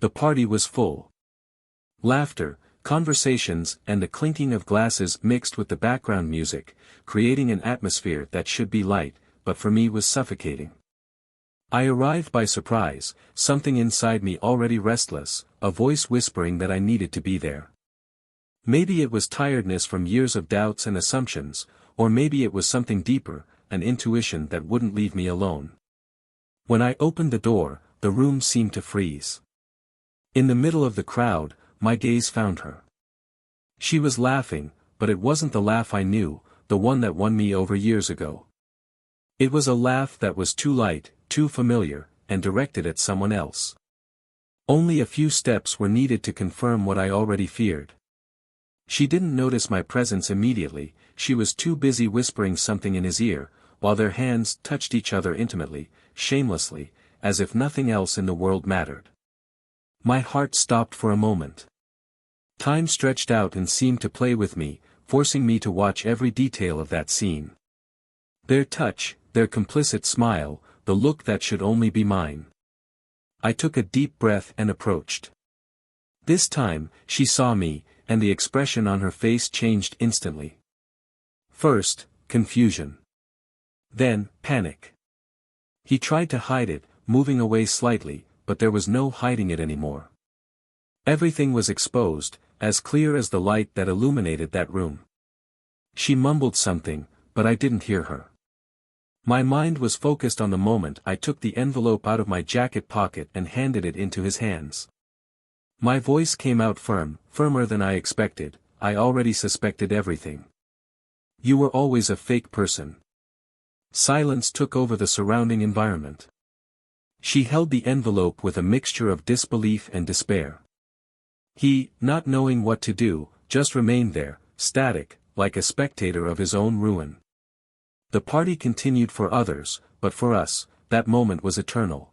The party was full. Laughter, conversations, and the clinking of glasses mixed with the background music, creating an atmosphere that should be light, but for me was suffocating. I arrived by surprise, something inside me already restless, a voice whispering that I needed to be there. Maybe it was tiredness from years of doubts and assumptions, or maybe it was something deeper, an intuition that wouldn't leave me alone. When I opened the door, the room seemed to freeze. In the middle of the crowd, my gaze found her. She was laughing, but it wasn't the laugh I knew, the one that won me over years ago. It was a laugh that was too light, too familiar, and directed at someone else. Only a few steps were needed to confirm what I already feared. She didn't notice my presence immediately, she was too busy whispering something in his ear, while their hands touched each other intimately, shamelessly, as if nothing else in the world mattered. My heart stopped for a moment. Time stretched out and seemed to play with me, forcing me to watch every detail of that scene. Their touch, their complicit smile, the look that should only be mine. I took a deep breath and approached. This time, she saw me, and the expression on her face changed instantly. First, confusion. Then, panic. He tried to hide it, moving away slightly, but there was no hiding it anymore. Everything was exposed, as clear as the light that illuminated that room. She mumbled something, but I didn't hear her. My mind was focused on the moment I took the envelope out of my jacket pocket and handed it into his hands. My voice came out firm, firmer than I expected. I already suspected everything. You were always a fake person. Silence took over the surrounding environment. She held the envelope with a mixture of disbelief and despair. He, not knowing what to do, just remained there, static, like a spectator of his own ruin. The party continued for others, but for us, that moment was eternal.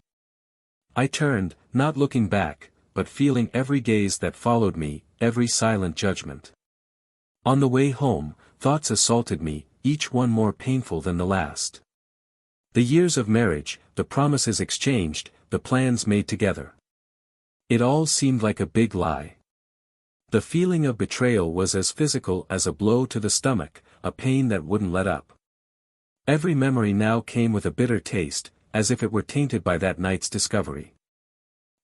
I turned, not looking back, but feeling every gaze that followed me, every silent judgment. On the way home, thoughts assaulted me, each one more painful than the last. The years of marriage, the promises exchanged, the plans made together. It all seemed like a big lie. The feeling of betrayal was as physical as a blow to the stomach, a pain that wouldn't let up. Every memory now came with a bitter taste, as if it were tainted by that night's discovery.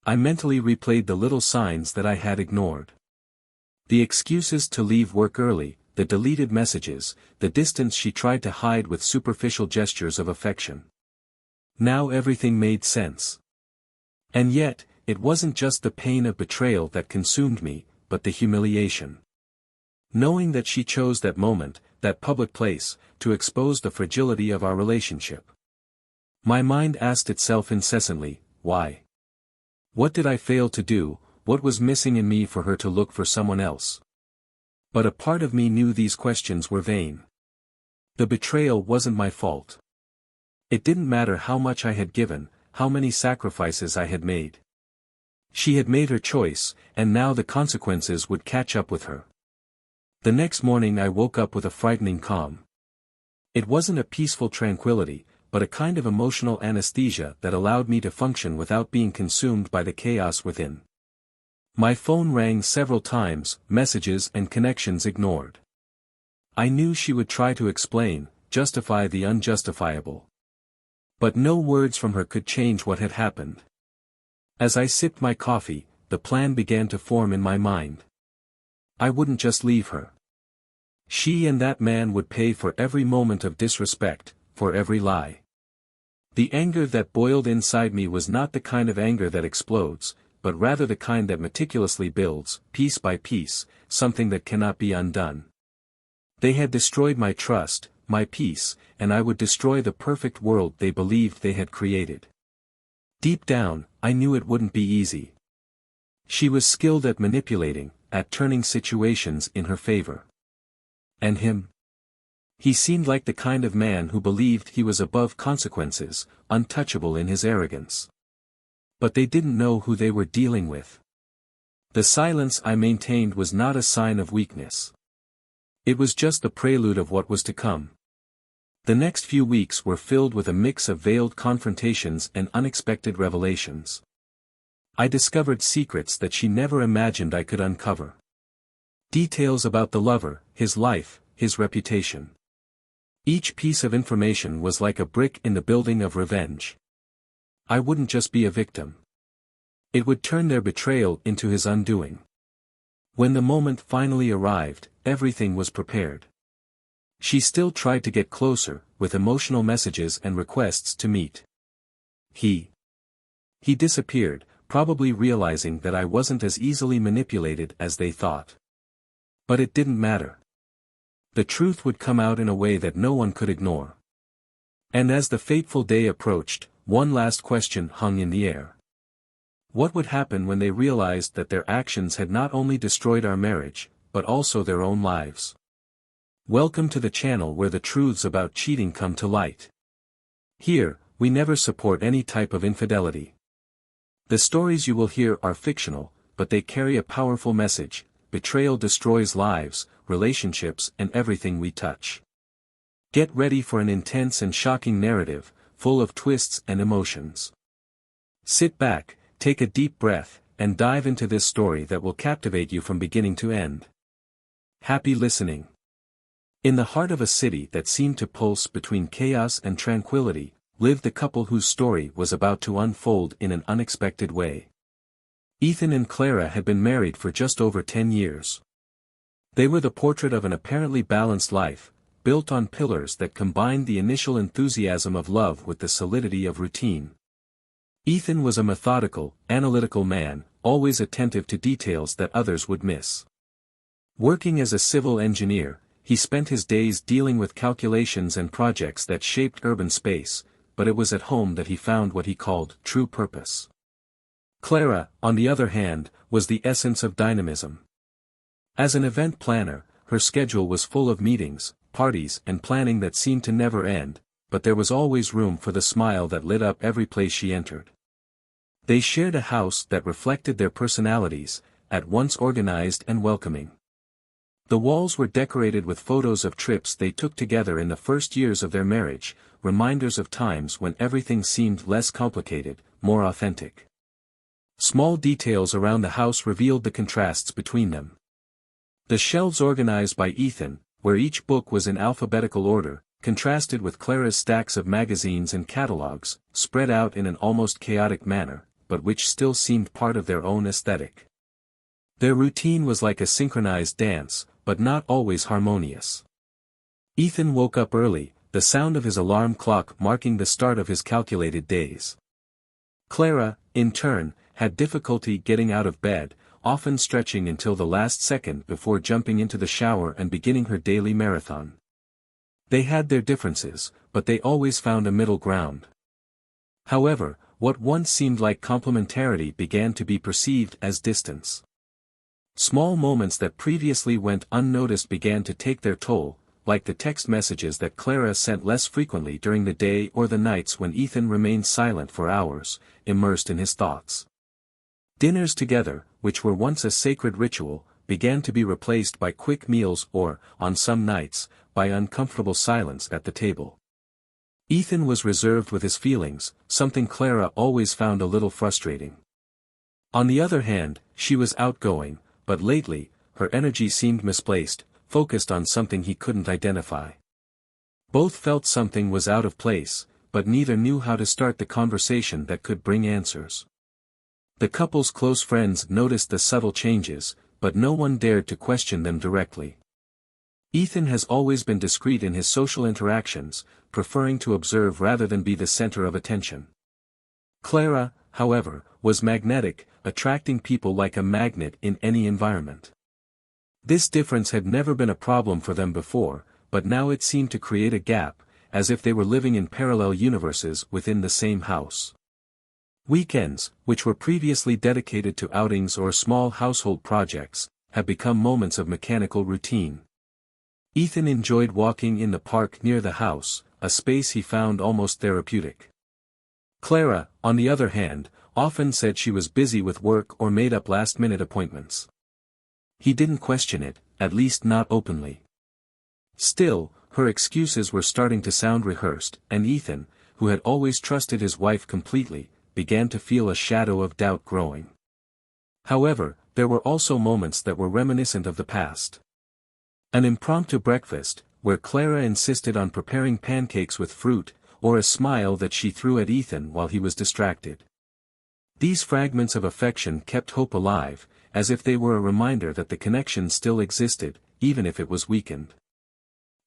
I mentally replayed the little signs that I had ignored. The excuses to leave work early, the deleted messages, the distance she tried to hide with superficial gestures of affection. Now everything made sense. And yet, it wasn't just the pain of betrayal that consumed me, but the humiliation. Knowing that she chose that moment, that public place, to expose the fragility of our relationship. My mind asked itself incessantly, why? What did I fail to do, what was missing in me for her to look for someone else? But a part of me knew these questions were vain. The betrayal wasn't my fault. It didn't matter how much I had given, how many sacrifices I had made. She had made her choice, and now the consequences would catch up with her. The next morning I woke up with a frightening calm. It wasn't a peaceful tranquility, but a kind of emotional anesthesia that allowed me to function without being consumed by the chaos within. My phone rang several times, messages and connections ignored. I knew she would try to explain, justify the unjustifiable. But no words from her could change what had happened. As I sipped my coffee, the plan began to form in my mind. I wouldn't just leave her. She and that man would pay for every moment of disrespect, for every lie. The anger that boiled inside me was not the kind of anger that explodes, but rather the kind that meticulously builds, piece by piece, something that cannot be undone. They had destroyed my trust, my peace, and I would destroy the perfect world they believed they had created. Deep down, I knew it wouldn't be easy. She was skilled at manipulating, at turning situations in her favor. And him? He seemed like the kind of man who believed he was above consequences, untouchable in his arrogance. But they didn't know who they were dealing with. The silence I maintained was not a sign of weakness. It was just the prelude of what was to come. The next few weeks were filled with a mix of veiled confrontations and unexpected revelations. I discovered secrets that she never imagined I could uncover. Details about the lover, his life, his reputation. Each piece of information was like a brick in the building of revenge. I wouldn't just be a victim. It would turn their betrayal into his undoing. When the moment finally arrived, everything was prepared. She still tried to get closer, with emotional messages and requests to meet. He disappeared, probably realizing that I wasn't as easily manipulated as they thought. But it didn't matter. The truth would come out in a way that no one could ignore. And as the fateful day approached, one last question hung in the air. What would happen when they realized that their actions had not only destroyed our marriage, but also their own lives? Welcome to the channel where the truths about cheating come to light. Here, we never support any type of infidelity. The stories you will hear are fictional, but they carry a powerful message. Betrayal destroys lives, relationships, and everything we touch. Get ready for an intense and shocking narrative, full of twists and emotions. Sit back, take a deep breath, and dive into this story that will captivate you from beginning to end. Happy listening. In the heart of a city that seemed to pulse between chaos and tranquility, lived the couple whose story was about to unfold in an unexpected way. Ethan and Clara had been married for just over 10 years. They were the portrait of an apparently balanced life, built on pillars that combined the initial enthusiasm of love with the solidity of routine. Ethan was a methodical, analytical man, always attentive to details that others would miss. Working as a civil engineer, he spent his days dealing with calculations and projects that shaped urban space, but it was at home that he found what he called true purpose. Clara, on the other hand, was the essence of dynamism. As an event planner, her schedule was full of meetings, parties, and planning that seemed to never end, but there was always room for the smile that lit up every place she entered. They shared a house that reflected their personalities, at once organized and welcoming. The walls were decorated with photos of trips they took together in the first years of their marriage, reminders of times when everything seemed less complicated, more authentic. Small details around the house revealed the contrasts between them. The shelves organized by Ethan, where each book was in alphabetical order, contrasted with Clara's stacks of magazines and catalogs, spread out in an almost chaotic manner, but which still seemed part of their own aesthetic. Their routine was like a synchronized dance, but not always harmonious. Ethan woke up early, the sound of his alarm clock marking the start of his calculated days. Clara, in turn, had difficulty getting out of bed, often stretching until the last second before jumping into the shower and beginning her daily marathon. They had their differences, but they always found a middle ground. However, what once seemed like complementarity began to be perceived as distance. Small moments that previously went unnoticed began to take their toll, like the text messages that Clara sent less frequently during the day or the nights when Ethan remained silent for hours, immersed in his thoughts. Dinners together, which were once a sacred ritual, began to be replaced by quick meals or, on some nights, by uncomfortable silence at the table. Ethan was reserved with his feelings, something Clara always found a little frustrating. On the other hand, she was outgoing, but lately, her energy seemed misplaced, focused on something he couldn't identify. Both felt something was out of place, but neither knew how to start the conversation that could bring answers. The couple's close friends noticed the subtle changes, but no one dared to question them directly. Ethan has always been discreet in his social interactions, preferring to observe rather than be the center of attention. Clara, however, was magnetic, attracting people like a magnet in any environment. This difference had never been a problem for them before, but now it seemed to create a gap, as if they were living in parallel universes within the same house. Weekends, which were previously dedicated to outings or small household projects, have become moments of mechanical routine. Ethan enjoyed walking in the park near the house, a space he found almost therapeutic. Clara, on the other hand, often said she was busy with work or made up last-minute appointments. He didn't question it, at least not openly. Still, her excuses were starting to sound rehearsed, and Ethan, who had always trusted his wife completely, began to feel a shadow of doubt growing. However, there were also moments that were reminiscent of the past. An impromptu breakfast, where Clara insisted on preparing pancakes with fruit, or a smile that she threw at Ethan while he was distracted. These fragments of affection kept hope alive, as if they were a reminder that the connection still existed, even if it was weakened.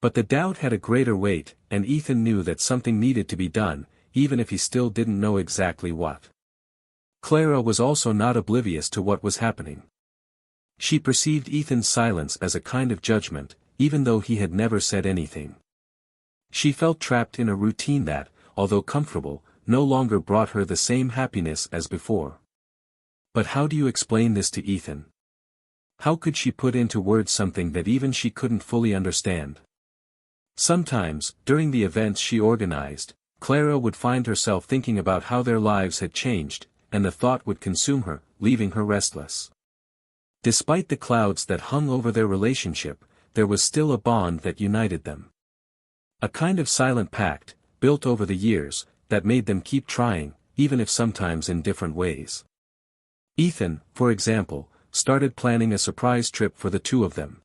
But the doubt had a greater weight, and Ethan knew that something needed to be done, even if he still didn't know exactly what. Clara was also not oblivious to what was happening. She perceived Ethan's silence as a kind of judgment, even though he had never said anything. She felt trapped in a routine that, although comfortable, no longer brought her the same happiness as before. But how do you explain this to Ethan? How could she put into words something that even she couldn't fully understand? Sometimes, during the events she organized, Clara would find herself thinking about how their lives had changed, and the thought would consume her, leaving her restless. Despite the clouds that hung over their relationship, there was still a bond that united them. A kind of silent pact, built over the years, that made them keep trying, even if sometimes in different ways. Ethan, for example, started planning a surprise trip for the two of them.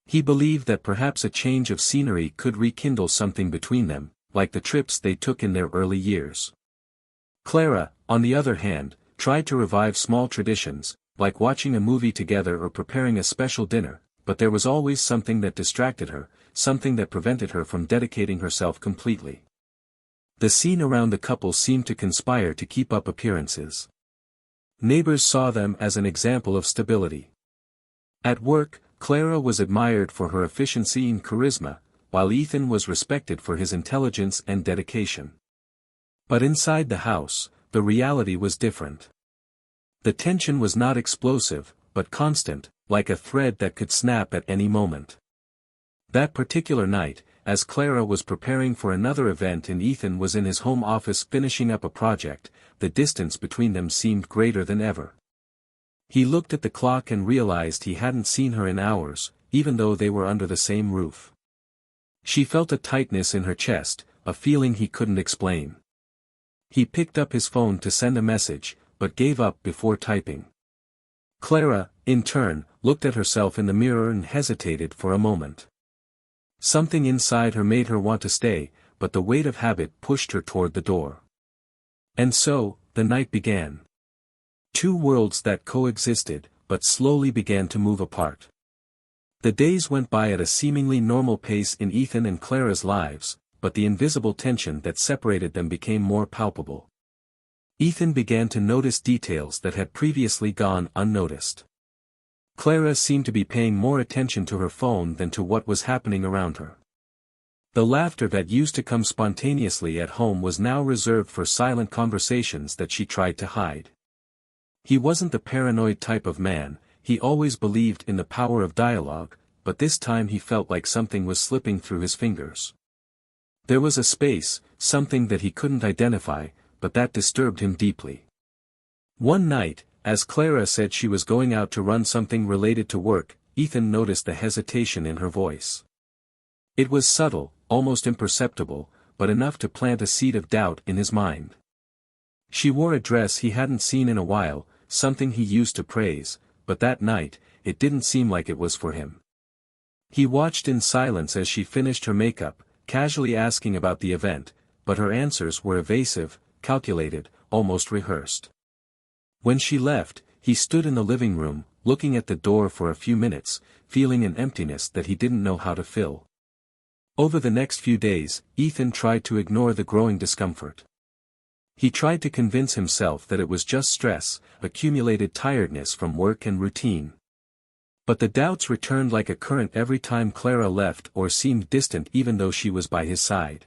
He believed that perhaps a change of scenery could rekindle something between them, like the trips they took in their early years. Clara, on the other hand, tried to revive small traditions, like watching a movie together or preparing a special dinner, but there was always something that distracted her, something that prevented her from dedicating herself completely. The scene around the couple seemed to conspire to keep up appearances. Neighbors saw them as an example of stability. At work, Clara was admired for her efficiency and charisma, while Ethan was respected for his intelligence and dedication. But inside the house, the reality was different. The tension was not explosive, but constant, like a thread that could snap at any moment. That particular night, as Clara was preparing for another event and Ethan was in his home office finishing up a project, the distance between them seemed greater than ever. He looked at the clock and realized he hadn't seen her in hours, even though they were under the same roof. She felt a tightness in her chest, a feeling he couldn't explain. He picked up his phone to send a message, but gave up before typing. Clara, in turn, looked at herself in the mirror and hesitated for a moment. Something inside her made her want to stay, but the weight of habit pushed her toward the door. And so, the night began. Two worlds that coexisted, but slowly began to move apart. The days went by at a seemingly normal pace in Ethan and Clara's lives, but the invisible tension that separated them became more palpable. Ethan began to notice details that had previously gone unnoticed. Clara seemed to be paying more attention to her phone than to what was happening around her. The laughter that used to come spontaneously at home was now reserved for silent conversations that she tried to hide. He wasn't the paranoid type of man, he always believed in the power of dialogue, but this time he felt like something was slipping through his fingers. There was a space, something that he couldn't identify, but that disturbed him deeply. One night, as Clara said she was going out to run something related to work, Ethan noticed the hesitation in her voice. It was subtle, almost imperceptible, but enough to plant a seed of doubt in his mind. She wore a dress he hadn't seen in a while, something he used to praise, but that night, it didn't seem like it was for him. He watched in silence as she finished her makeup, casually asking about the event, but her answers were evasive, calculated, almost rehearsed. When she left, he stood in the living room, looking at the door for a few minutes, feeling an emptiness that he didn't know how to fill. Over the next few days, Ethan tried to ignore the growing discomfort. He tried to convince himself that it was just stress, accumulated tiredness from work and routine. But the doubts returned like a current every time Clara left or seemed distant even though she was by his side.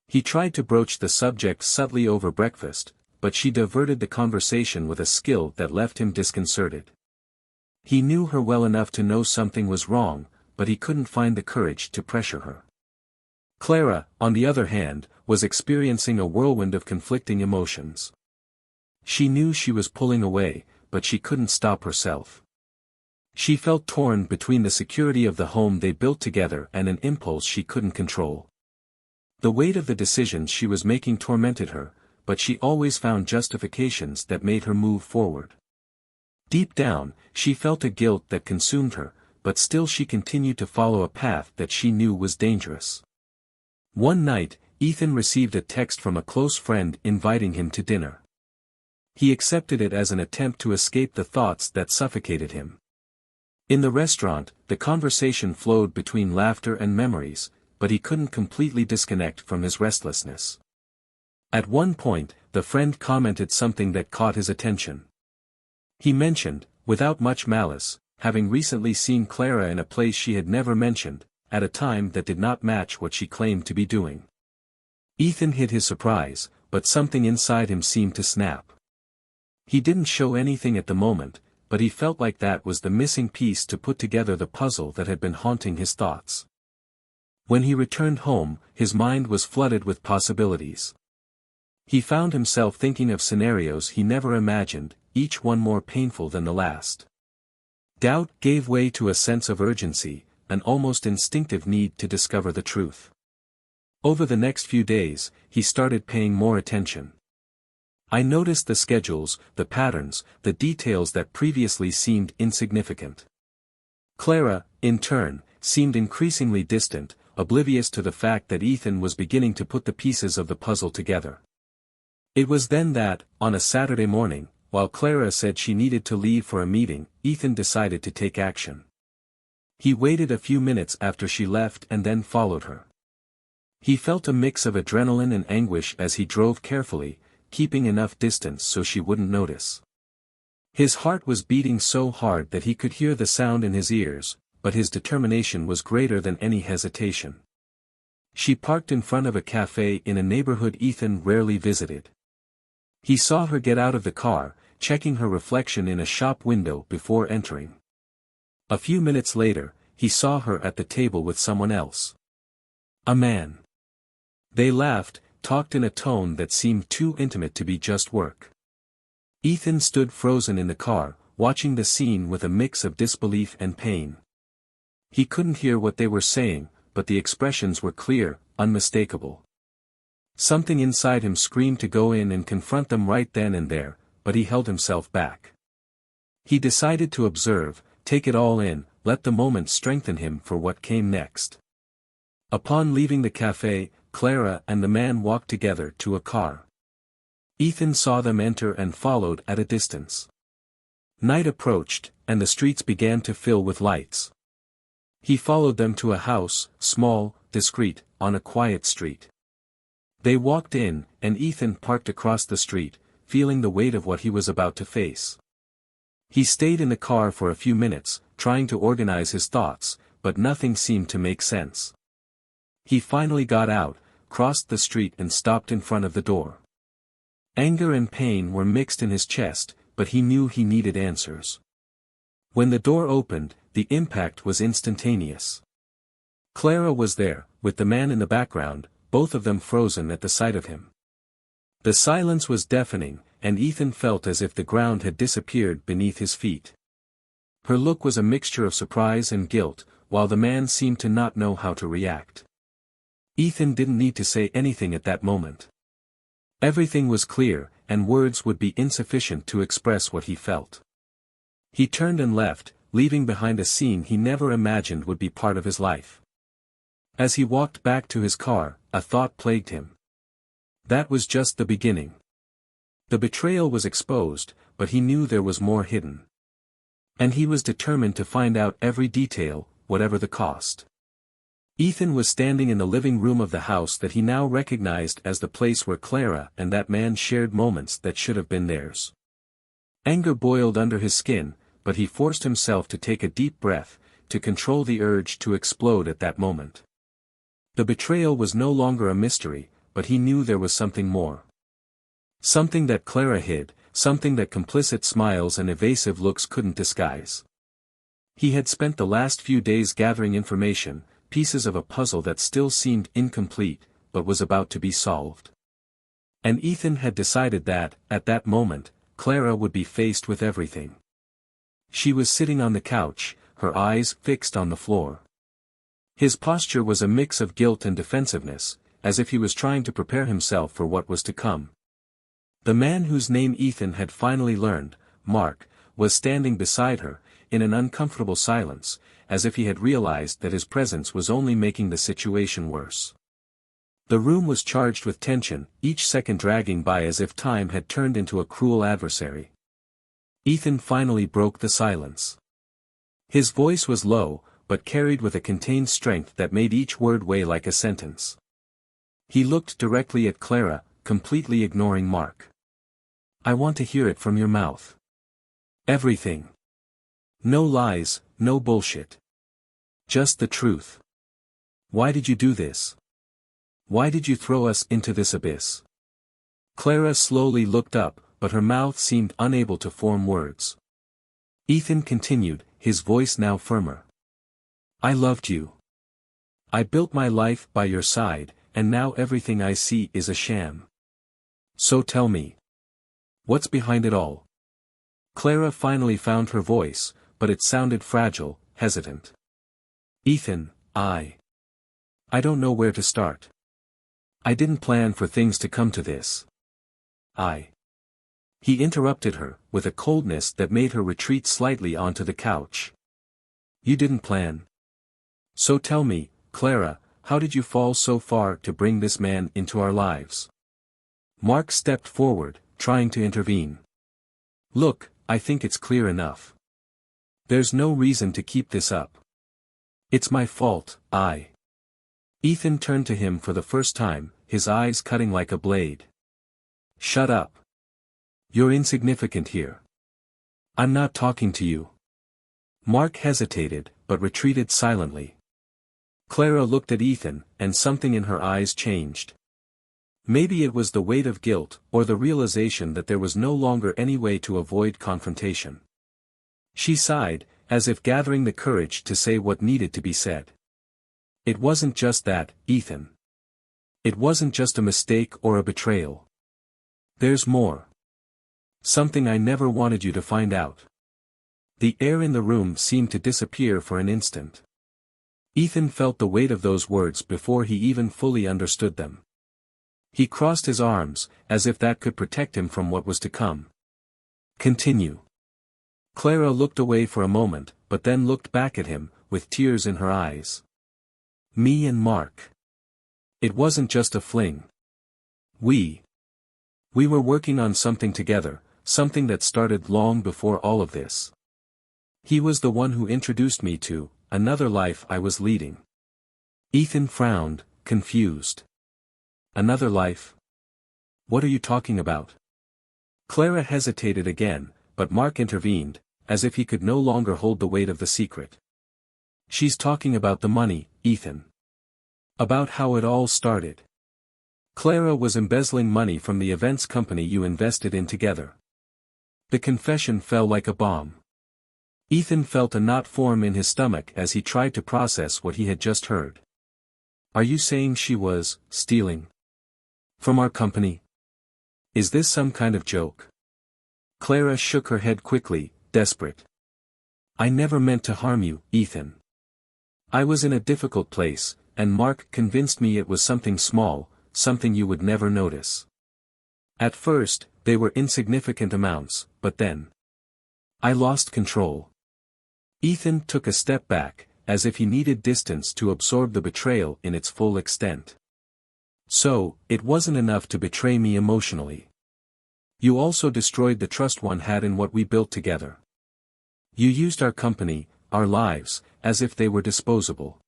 He tried to broach the subject subtly over breakfast, but she diverted the conversation with a skill that left him disconcerted. He knew her well enough to know something was wrong, but he couldn't find the courage to pressure her. Clara, on the other hand, was experiencing a whirlwind of conflicting emotions. She knew she was pulling away, but she couldn't stop herself. She felt torn between the security of the home they built together and an impulse she couldn't control. The weight of the decisions she was making tormented her, but she always found justifications that made her move forward. Deep down, she felt a guilt that consumed her, but still she continued to follow a path that she knew was dangerous. One night, Ethan received a text from a close friend inviting him to dinner. He accepted it as an attempt to escape the thoughts that suffocated him. In the restaurant, the conversation flowed between laughter and memories, but he couldn't completely disconnect from his restlessness. At one point, the friend commented something that caught his attention. He mentioned, without much malice, having recently seen Clara in a place she had never mentioned, at a time that did not match what she claimed to be doing. Ethan hid his surprise, but something inside him seemed to snap. He didn't show anything at the moment, but he felt like that was the missing piece to put together the puzzle that had been haunting his thoughts. When he returned home, his mind was flooded with possibilities. He found himself thinking of scenarios he never imagined, each one more painful than the last. Doubt gave way to a sense of urgency, an almost instinctive need to discover the truth. Over the next few days, he started paying more attention. I noticed the schedules, the patterns, the details that previously seemed insignificant. Clara, in turn, seemed increasingly distant, oblivious to the fact that Ethan was beginning to put the pieces of the puzzle together. It was then that, on a Saturday morning, while Clara said she needed to leave for a meeting, Ethan decided to take action. He waited a few minutes after she left and then followed her. He felt a mix of adrenaline and anguish as he drove carefully, keeping enough distance so she wouldn't notice. His heart was beating so hard that he could hear the sound in his ears, but his determination was greater than any hesitation. She parked in front of a cafe in a neighborhood Ethan rarely visited. He saw her get out of the car, checking her reflection in a shop window before entering. A few minutes later, he saw her at the table with someone else. A man. They laughed, talked in a tone that seemed too intimate to be just work. Ethan stood frozen in the car, watching the scene with a mix of disbelief and pain. He couldn't hear what they were saying, but the expressions were clear, unmistakable. Something inside him screamed to go in and confront them right then and there, but he held himself back. He decided to observe, take it all in, let the moment strengthen him for what came next. Upon leaving the cafe, Clara and the man walked together to a car. Ethan saw them enter and followed at a distance. Night approached, and the streets began to fill with lights. He followed them to a house, small, discreet, on a quiet street. They walked in, and Ethan parked across the street, feeling the weight of what he was about to face. He stayed in the car for a few minutes, trying to organize his thoughts, but nothing seemed to make sense. He finally got out, crossed the street and stopped in front of the door. Anger and pain were mixed in his chest, but he knew he needed answers. When the door opened, the impact was instantaneous. Clara was there, with the man in the background, both of them frozen at the sight of him. The silence was deafening, and Ethan felt as if the ground had disappeared beneath his feet. Her look was a mixture of surprise and guilt, while the man seemed to not know how to react. Ethan didn't need to say anything at that moment. Everything was clear, and words would be insufficient to express what he felt. He turned and left, leaving behind a scene he never imagined would be part of his life. As he walked back to his car, a thought plagued him. That was just the beginning. The betrayal was exposed, but he knew there was more hidden. And he was determined to find out every detail, whatever the cost. Ethan was standing in the living room of the house that he now recognized as the place where Clara and that man shared moments that should have been theirs. Anger boiled under his skin, but he forced himself to take a deep breath, to control the urge to explode at that moment. The betrayal was no longer a mystery, but he knew there was something more. Something that Clara hid, something that complicit smiles and evasive looks couldn't disguise. He had spent the last few days gathering information, pieces of a puzzle that still seemed incomplete, but was about to be solved. And Ethan had decided that, at that moment, Clara would be faced with everything. She was sitting on the couch, her eyes fixed on the floor. His posture was a mix of guilt and defensiveness, as if he was trying to prepare himself for what was to come. The man whose name Ethan had finally learned, Mark, was standing beside her, in an uncomfortable silence, as if he had realized that his presence was only making the situation worse. The room was charged with tension, each second dragging by as if time had turned into a cruel adversary. Ethan finally broke the silence. His voice was low, but carried with a contained strength that made each word weigh like a sentence. He looked directly at Clara, completely ignoring Mark. "I want to hear it from your mouth. Everything. No lies, no bullshit. Just the truth. Why did you do this? Why did you throw us into this abyss?" Clara slowly looked up, but her mouth seemed unable to form words. Ethan continued, his voice now firmer. "I loved you. I built my life by your side, and now everything I see is a sham. So tell me. What's behind it all?" Clara finally found her voice, but it sounded fragile, hesitant. "Ethan, I don't know where to start. I didn't plan for things to come to this. He interrupted her, with a coldness that made her retreat slightly onto the couch. "You didn't plan? So tell me, Clara, how did you fall so far to bring this man into our lives?" Mark stepped forward, trying to intervene. "Look, I think it's clear enough. There's no reason to keep this up. It's my fault, Ethan turned to him for the first time, his eyes cutting like a blade. "Shut up. You're insignificant here. I'm not talking to you." Mark hesitated, but retreated silently. Clara looked at Ethan, and something in her eyes changed. Maybe it was the weight of guilt, or the realization that there was no longer any way to avoid confrontation. She sighed, as if gathering the courage to say what needed to be said. "It wasn't just that, Ethan. It wasn't just a mistake or a betrayal. There's more. Something I never wanted you to find out." The air in the room seemed to disappear for an instant. Ethan felt the weight of those words before he even fully understood them. He crossed his arms, as if that could protect him from what was to come. "Continue." Clara looked away for a moment, but then looked back at him, with tears in her eyes. "Me and Mark. It wasn't just a fling. We were working on something together, something that started long before all of this. He was the one who introduced me to another life I was leading." Ethan frowned, confused. "Another life? What are you talking about?" Clara hesitated again, but Mark intervened, as if he could no longer hold the weight of the secret. "She's talking about the money, Ethan. About how it all started. Clara was embezzling money from the events company you invested in together." The confession fell like a bomb. Ethan felt a knot form in his stomach as he tried to process what he had just heard. "Are you saying she was stealing from our company? Is this some kind of joke?" Clara shook her head quickly, desperate. "I never meant to harm you, Ethan. I was in a difficult place, and Mark convinced me it was something small, something you would never notice. At first, they were insignificant amounts, but then I lost control." Ethan took a step back, as if he needed distance to absorb the betrayal in its full extent. "So, it wasn't enough to betray me emotionally. You also destroyed the trust one had in what we built together. You used our company, our lives, as if they were disposable."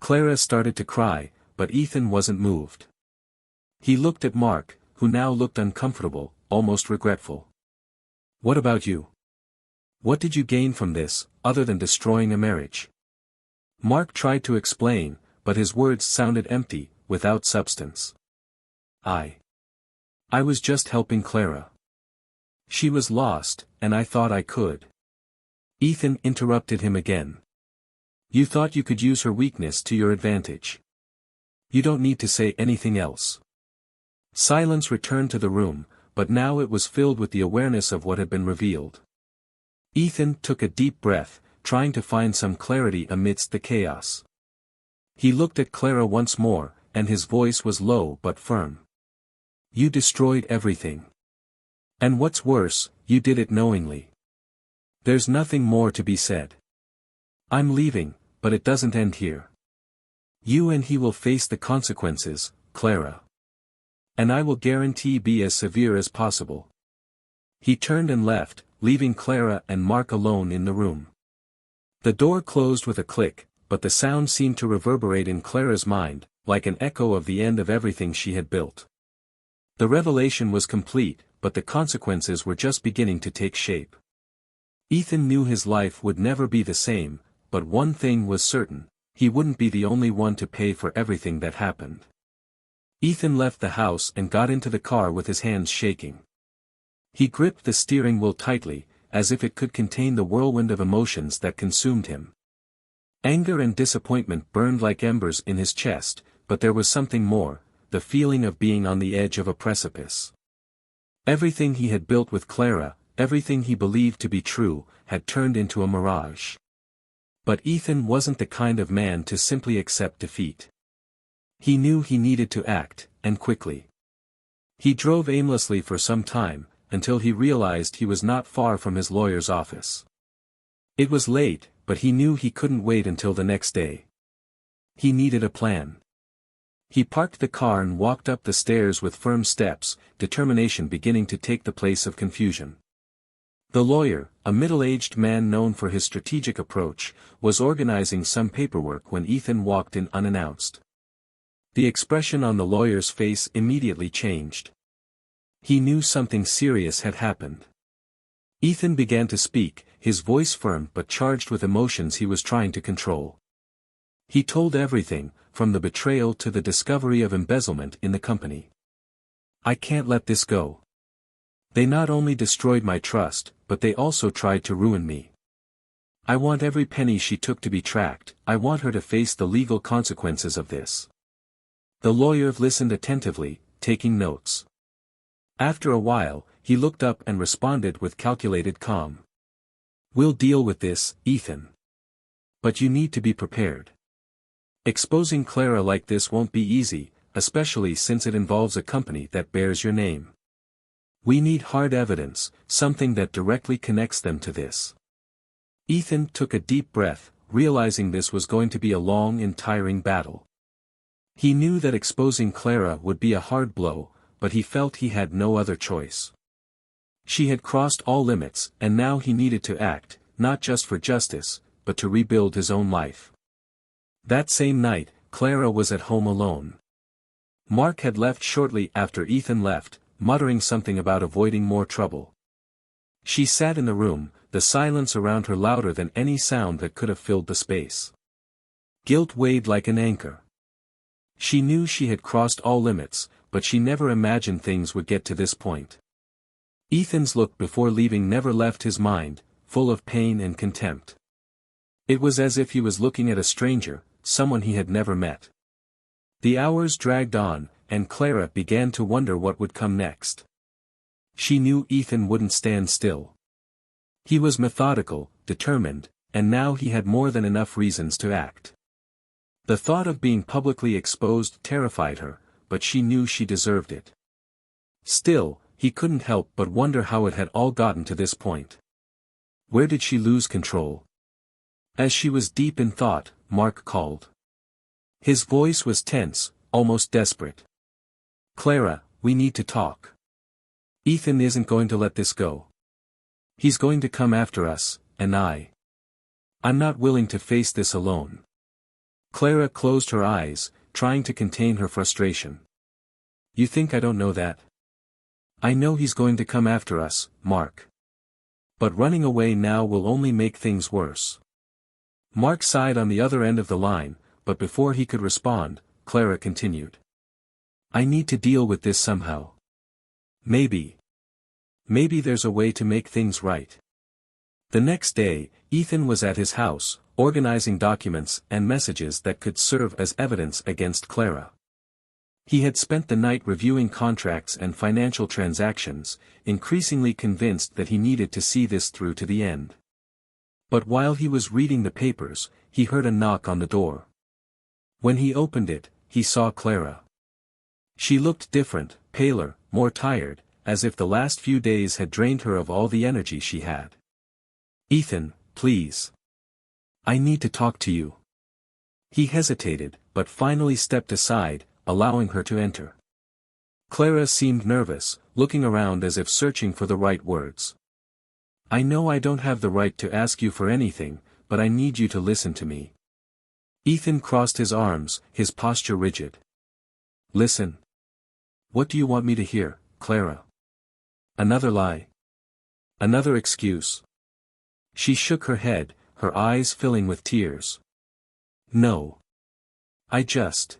Clara started to cry, but Ethan wasn't moved. He looked at Mark, who now looked uncomfortable, almost regretful. "What about you? What did you gain from this, other than destroying a marriage?" Mark tried to explain, but his words sounded empty, without substance. I was just helping Clara. She was lost, and I thought I could." Ethan interrupted him again. "You thought you could use her weakness to your advantage. You don't need to say anything else." Silence returned to the room, but now it was filled with the awareness of what had been revealed. Ethan took a deep breath, trying to find some clarity amidst the chaos. He looked at Clara once more, and his voice was low but firm. "You destroyed everything. And what's worse, you did it knowingly. There's nothing more to be said. I'm leaving, but it doesn't end here. You and he will face the consequences, Clara. And I will guarantee be as severe as possible. He turned and left, leaving Clara and Mark alone in the room. The door closed with a click, but the sound seemed to reverberate in Clara's mind, like an echo of the end of everything she had built. The revelation was complete, but the consequences were just beginning to take shape. Ethan knew his life would never be the same, but one thing was certain, he wouldn't be the only one to pay for everything that happened. Ethan left the house and got into the car with his hands shaking. He gripped the steering wheel tightly, as if it could contain the whirlwind of emotions that consumed him. Anger and disappointment burned like embers in his chest, but there was something more, the feeling of being on the edge of a precipice. Everything he had built with Clara, everything he believed to be true, had turned into a mirage. But Ethan wasn't the kind of man to simply accept defeat. He knew he needed to act, and quickly. He drove aimlessly for some time, until he realized he was not far from his lawyer's office. It was late, but he knew he couldn't wait until the next day. He needed a plan. He parked the car and walked up the stairs with firm steps, determination beginning to take the place of confusion. The lawyer, a middle-aged man known for his strategic approach, was organizing some paperwork when Ethan walked in unannounced. The expression on the lawyer's face immediately changed. He knew something serious had happened. Ethan began to speak, his voice firm but charged with emotions he was trying to control. He told everything, from the betrayal to the discovery of embezzlement in the company. I can't let this go. They not only destroyed my trust, but they also tried to ruin me. I want every penny she took to be tracked, I want her to face the legal consequences of this. The lawyer listened attentively, taking notes. After a while, he looked up and responded with calculated calm. We'll deal with this, Ethan. But you need to be prepared. Exposing Clara like this won't be easy, especially since it involves a company that bears your name. We need hard evidence, something that directly connects them to this. Ethan took a deep breath, realizing this was going to be a long and tiring battle. He knew that exposing Clara would be a hard blow, but he felt he had no other choice. She had crossed all limits, and now he needed to act, not just for justice, but to rebuild his own life. That same night, Clara was at home alone. Mark had left shortly after Ethan left, muttering something about avoiding more trouble. She sat in the room, the silence around her louder than any sound that could have filled the space. Guilt weighed like an anchor. She knew she had crossed all limits, but she never imagined things would get to this point. Ethan's look before leaving never left his mind, full of pain and contempt. It was as if he was looking at a stranger, someone he had never met. The hours dragged on, and Clara began to wonder what would come next. She knew Ethan wouldn't stand still. He was methodical, determined, and now he had more than enough reasons to act. The thought of being publicly exposed terrified her, but she knew she deserved it. Still, he couldn't help but wonder how it had all gotten to this point. Where did she lose control? As she was deep in thought, Mark called. His voice was tense, almost desperate. Clara, we need to talk. Ethan isn't going to let this go. He's going to come after us, and I'm not willing to face this alone. Clara closed her eyes, trying to contain her frustration. You think I don't know that? I know he's going to come after us, Mark. But running away now will only make things worse. Mark sighed on the other end of the line, but before he could respond, Clara continued. I need to deal with this somehow. Maybe there's a way to make things right. The next day, Ethan was at his house, organizing documents and messages that could serve as evidence against Clara. He had spent the night reviewing contracts and financial transactions, increasingly convinced that he needed to see this through to the end. But while he was reading the papers, he heard a knock on the door. When he opened it, he saw Clara. She looked different, paler, more tired, as if the last few days had drained her of all the energy she had. "Ethan, please. I need to talk to you." He hesitated, but finally stepped aside, allowing her to enter. Clara seemed nervous, looking around as if searching for the right words. "I know I don't have the right to ask you for anything, but I need you to listen to me." Ethan crossed his arms, his posture rigid. "Listen. What do you want me to hear, Clara? Another lie? Another excuse?" She shook her head, her eyes filling with tears. "No. I just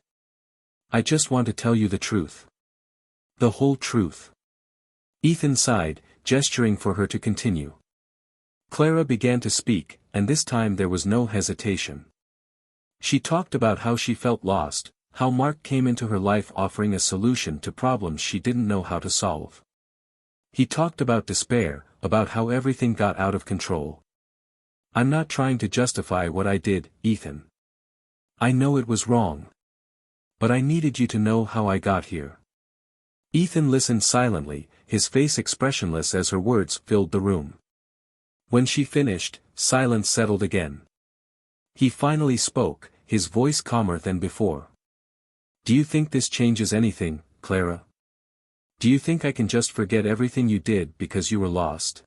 want to tell you the truth. The whole truth." Ethan sighed, gesturing for her to continue. Clara began to speak, and this time there was no hesitation. She talked about how she felt lost, how Mark came into her life offering a solution to problems she didn't know how to solve. He talked about despair, about how everything got out of control. "I'm not trying to justify what I did, Ethan. I know it was wrong. But I needed you to know how I got here." Ethan listened silently, his face expressionless as her words filled the room. When she finished, silence settled again. He finally spoke, his voice calmer than before. "Do you think this changes anything, Clara? Do you think I can just forget everything you did because you were lost?"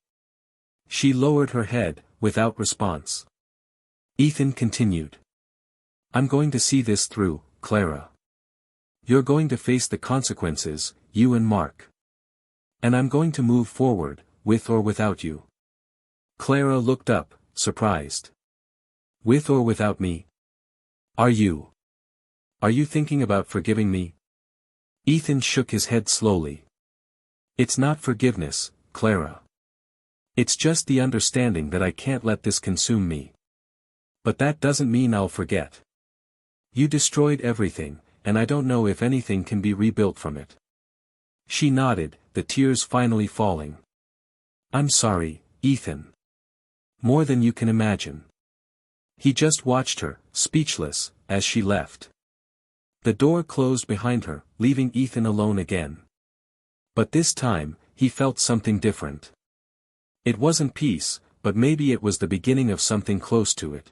She lowered her head, without response. Ethan continued. "I'm going to see this through, Clara. You're going to face the consequences, you and Mark. And I'm going to move forward, with or without you." Clara looked up, surprised. "With or without me? Are you thinking about forgiving me?" Ethan shook his head slowly. "It's not forgiveness, Clara. It's just the understanding that I can't let this consume me. But that doesn't mean I'll forget. You destroyed everything, and I don't know if anything can be rebuilt from it." She nodded, the tears finally falling. "I'm sorry, Ethan. More than you can imagine." He just watched her, speechless, as she left. The door closed behind her, leaving Ethan alone again. But this time, he felt something different. It wasn't peace, but maybe it was the beginning of something close to it.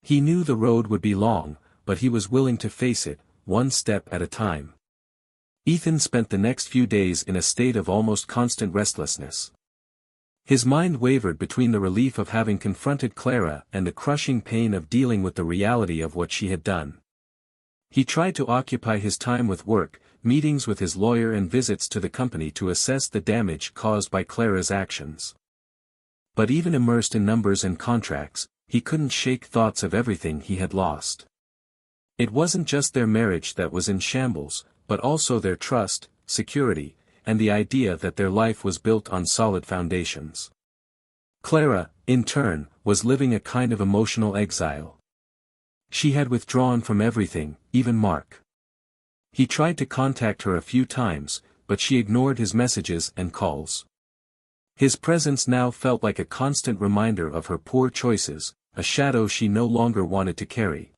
He knew the road would be long, but he was willing to face it, one step at a time. Ethan spent the next few days in a state of almost constant restlessness. His mind wavered between the relief of having confronted Clara and the crushing pain of dealing with the reality of what she had done. He tried to occupy his time with work, meetings with his lawyer and visits to the company to assess the damage caused by Clara's actions. But even immersed in numbers and contracts, he couldn't shake thoughts of everything he had lost. It wasn't just their marriage that was in shambles, but also their trust, security, and the idea that their life was built on solid foundations. Clara, in turn, was living a kind of emotional exile. She had withdrawn from everything, even Mark. He tried to contact her a few times, but she ignored his messages and calls. His presence now felt like a constant reminder of her poor choices, a shadow she no longer wanted to carry.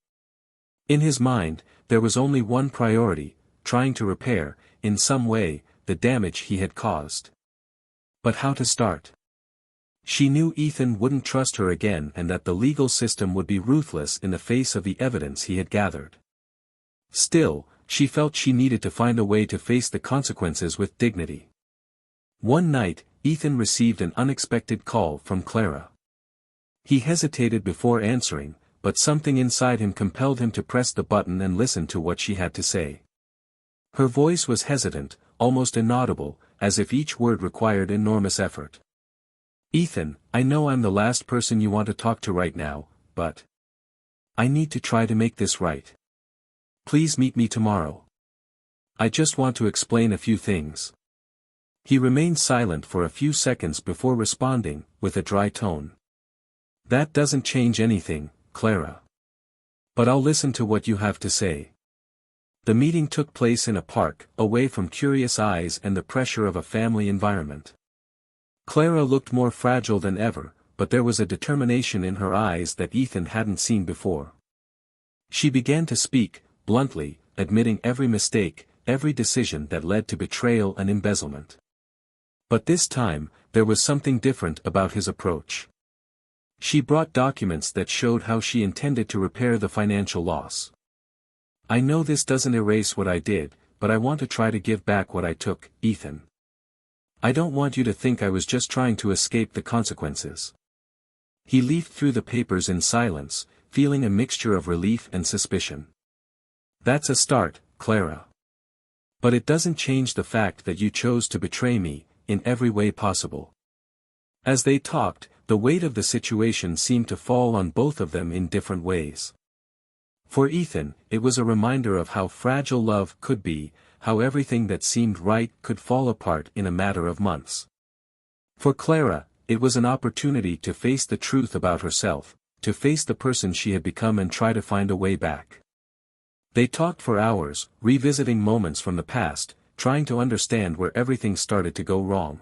In his mind, there was only one priority, trying to repair, in some way, the damage he had caused. But how to start? She knew Ethan wouldn't trust her again and that the legal system would be ruthless in the face of the evidence he had gathered. Still, she felt she needed to find a way to face the consequences with dignity. One night, Ethan received an unexpected call from Clara. He hesitated before answering, but something inside him compelled him to press the button and listen to what she had to say. Her voice was hesitant, almost inaudible, as if each word required enormous effort. "Ethan, I know I'm the last person you want to talk to right now, but I need to try to make this right. Please meet me tomorrow. I just want to explain a few things." He remained silent for a few seconds before responding, with a dry tone. "That doesn't change anything, Clara. But I'll listen to what you have to say." The meeting took place in a park, away from curious eyes and the pressure of a family environment. Clara looked more fragile than ever, but there was a determination in her eyes that Ethan hadn't seen before. She began to speak, bluntly, admitting every mistake, every decision that led to betrayal and embezzlement. But this time, there was something different about his approach. She brought documents that showed how she intended to repair the financial loss. I know this doesn't erase what I did, but I want to try to give back what I took, Ethan. I don't want you to think I was just trying to escape the consequences. He leafed through the papers in silence, feeling a mixture of relief and suspicion. That's a start, Clara. But it doesn't change the fact that you chose to betray me, in every way possible. As they talked, the weight of the situation seemed to fall on both of them in different ways. For Ethan, it was a reminder of how fragile love could be, how everything that seemed right could fall apart in a matter of months. For Clara, it was an opportunity to face the truth about herself, to face the person she had become and try to find a way back. They talked for hours, revisiting moments from the past, trying to understand where everything started to go wrong.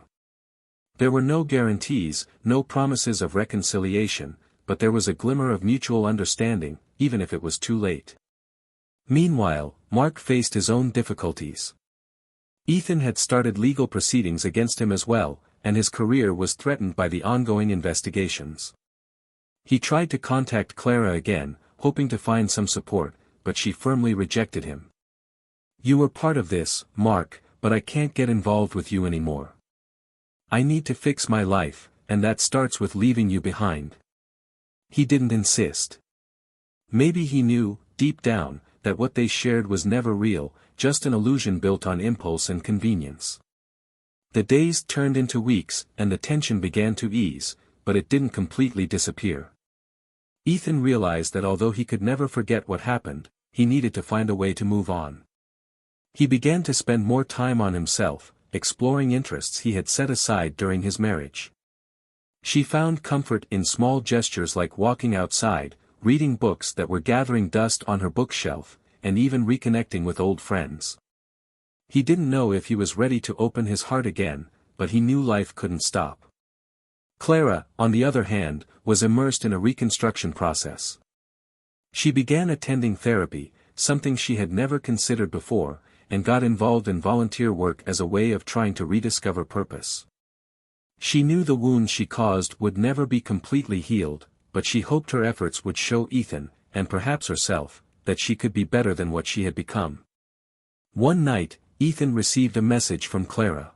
There were no guarantees, no promises of reconciliation, but there was a glimmer of mutual understanding, even if it was too late. Meanwhile, Mark faced his own difficulties. Ethan had started legal proceedings against him as well, and his career was threatened by the ongoing investigations. He tried to contact Clara again, hoping to find some support, but she firmly rejected him. You were part of this, Mark, but I can't get involved with you anymore. I need to fix my life, and that starts with leaving you behind. He didn't insist. Maybe he knew, deep down, that what they shared was never real, just an illusion built on impulse and convenience. The days turned into weeks, and the tension began to ease, but it didn't completely disappear. Ethan realized that although he could never forget what happened, he needed to find a way to move on. He began to spend more time on himself, exploring interests he had set aside during his marriage. She found comfort in small gestures like walking outside, reading books that were gathering dust on her bookshelf, and even reconnecting with old friends. He didn't know if he was ready to open his heart again, but he knew life couldn't stop. Clara, on the other hand, was immersed in a reconstruction process. She began attending therapy, something she had never considered before, and got involved in volunteer work as a way of trying to rediscover purpose. She knew the wounds she caused would never be completely healed, but she hoped her efforts would show Ethan, and perhaps herself, that she could be better than what she had become. One night, Ethan received a message from Clara.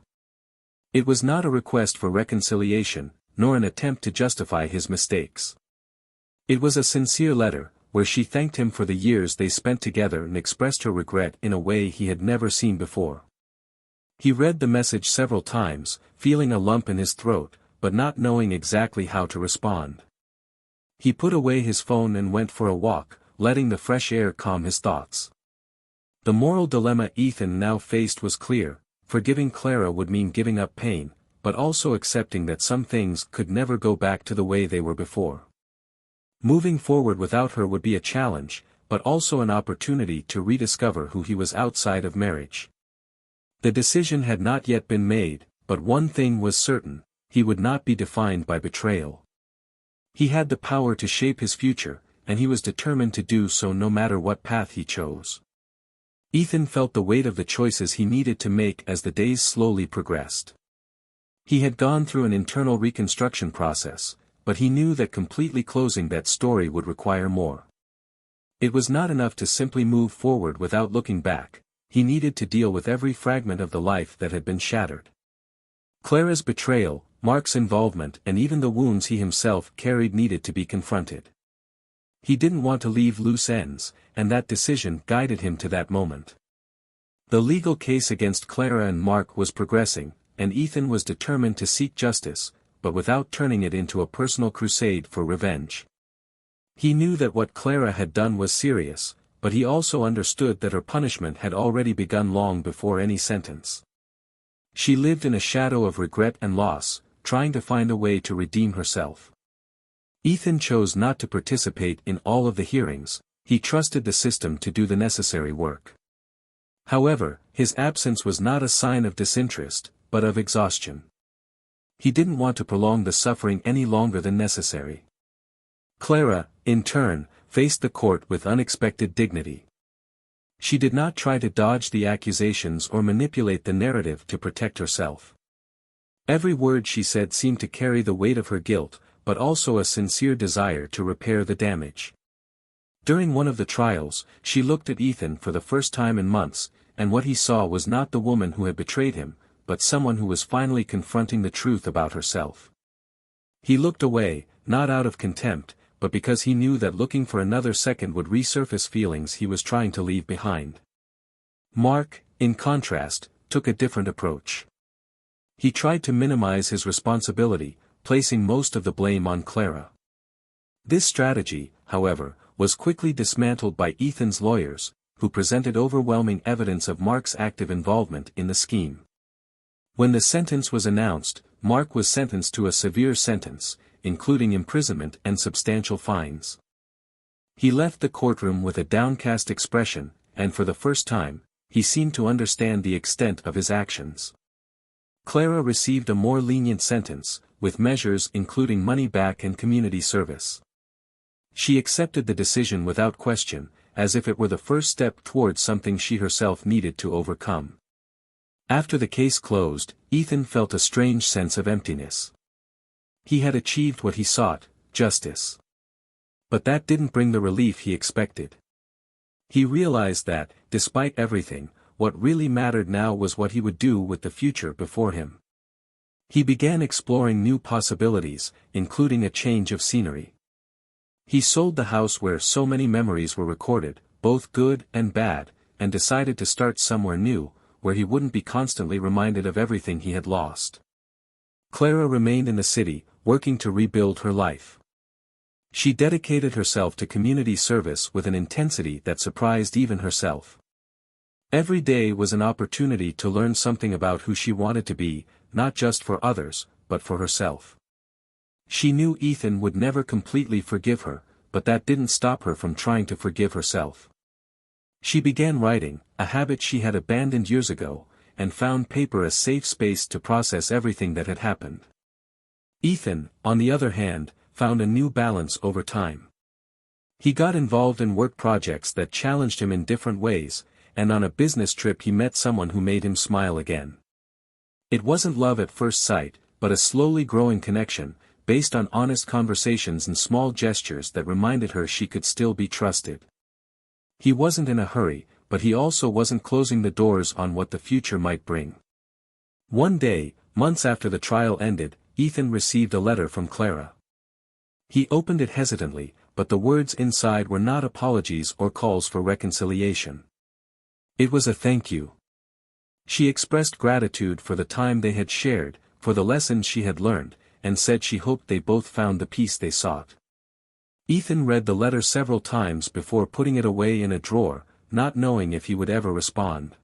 It was not a request for reconciliation, nor an attempt to justify his mistakes. It was a sincere letter, where she thanked him for the years they spent together and expressed her regret in a way he had never seen before. He read the message several times, feeling a lump in his throat, but not knowing exactly how to respond. He put away his phone and went for a walk, letting the fresh air calm his thoughts. The moral dilemma Ethan now faced was clear: forgiving Clara would mean giving up pain, but also accepting that some things could never go back to the way they were before. Moving forward without her would be a challenge, but also an opportunity to rediscover who he was outside of marriage. The decision had not yet been made, but one thing was certain: he would not be defined by betrayal. He had the power to shape his future, and he was determined to do so no matter what path he chose. Ethan felt the weight of the choices he needed to make as the days slowly progressed. He had gone through an internal reconstruction process, but he knew that completely closing that story would require more. It was not enough to simply move forward without looking back. He needed to deal with every fragment of the life that had been shattered. Clara's betrayal, Mark's involvement, and even the wounds he himself carried needed to be confronted. He didn't want to leave loose ends, and that decision guided him to that moment. The legal case against Clara and Mark was progressing, and Ethan was determined to seek justice, but without turning it into a personal crusade for revenge. He knew that what Clara had done was serious, but he also understood that her punishment had already begun long before any sentence. She lived in a shadow of regret and loss, trying to find a way to redeem herself. Ethan chose not to participate in all of the hearings. He trusted the system to do the necessary work. However, his absence was not a sign of disinterest, but of exhaustion. He didn't want to prolong the suffering any longer than necessary. Clara, in turn, faced the court with unexpected dignity. She did not try to dodge the accusations or manipulate the narrative to protect herself. Every word she said seemed to carry the weight of her guilt, but also a sincere desire to repair the damage. During one of the trials, she looked at Ethan for the first time in months, and what he saw was not the woman who had betrayed him, but someone who was finally confronting the truth about herself. He looked away, not out of contempt, but because he knew that looking for another second would resurface feelings he was trying to leave behind. Mark, in contrast, took a different approach. He tried to minimize his responsibility, placing most of the blame on Clara. This strategy, however, was quickly dismantled by Ethan's lawyers, who presented overwhelming evidence of Mark's active involvement in the scheme. When the sentence was announced, Mark was sentenced to a severe sentence, including imprisonment and substantial fines. He left the courtroom with a downcast expression, and for the first time, he seemed to understand the extent of his actions. Clara received a more lenient sentence, with measures including money back and community service. She accepted the decision without question, as if it were the first step towards something she herself needed to overcome. After the case closed, Ethan felt a strange sense of emptiness. He had achieved what he sought, justice. But that didn't bring the relief he expected. He realized that, despite everything, what really mattered now was what he would do with the future before him. He began exploring new possibilities, including a change of scenery. He sold the house where so many memories were recorded, both good and bad, and decided to start somewhere new, where he wouldn't be constantly reminded of everything he had lost. Clara remained in the city, working to rebuild her life. She dedicated herself to community service with an intensity that surprised even herself. Every day was an opportunity to learn something about who she wanted to be, not just for others, but for herself. She knew Ethan would never completely forgive her, but that didn't stop her from trying to forgive herself. She began writing, a habit she had abandoned years ago, and found paper a safe space to process everything that had happened. Ethan, on the other hand, found a new balance over time. He got involved in work projects that challenged him in different ways, and on a business trip he met someone who made him smile again. It wasn't love at first sight, but a slowly growing connection, based on honest conversations and small gestures that reminded her she could still be trusted. He wasn't in a hurry, but he also wasn't closing the doors on what the future might bring. One day, months after the trial ended, Ethan received a letter from Clara. He opened it hesitantly, but the words inside were not apologies or calls for reconciliation. It was a thank you. She expressed gratitude for the time they had shared, for the lessons she had learned, and said she hoped they both found the peace they sought. Ethan read the letter several times before putting it away in a drawer, not knowing if he would ever respond.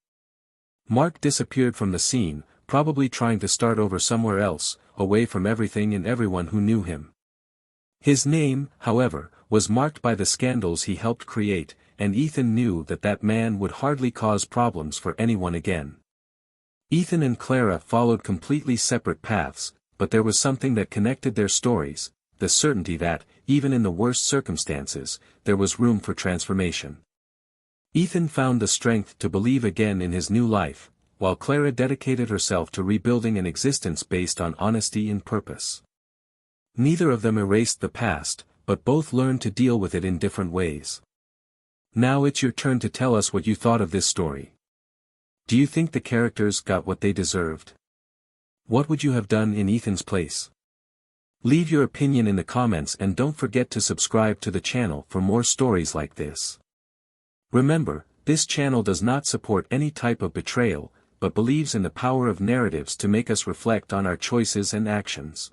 Mark disappeared from the scene, probably trying to start over somewhere else, away from everything and everyone who knew him. His name, however, was marked by the scandals he helped create, and Ethan knew that that man would hardly cause problems for anyone again. Ethan and Clara followed completely separate paths, but there was something that connected their stories, the certainty that, even in the worst circumstances, there was room for transformation. Ethan found the strength to believe again in his new life, while Clara dedicated herself to rebuilding an existence based on honesty and purpose. Neither of them erased the past, but both learned to deal with it in different ways. Now it's your turn to tell us what you thought of this story. Do you think the characters got what they deserved? What would you have done in Ethan's place? Leave your opinion in the comments and don't forget to subscribe to the channel for more stories like this. Remember, this channel does not support any type of betrayal, but believes in the power of narratives to make us reflect on our choices and actions.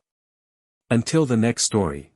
Until the next story.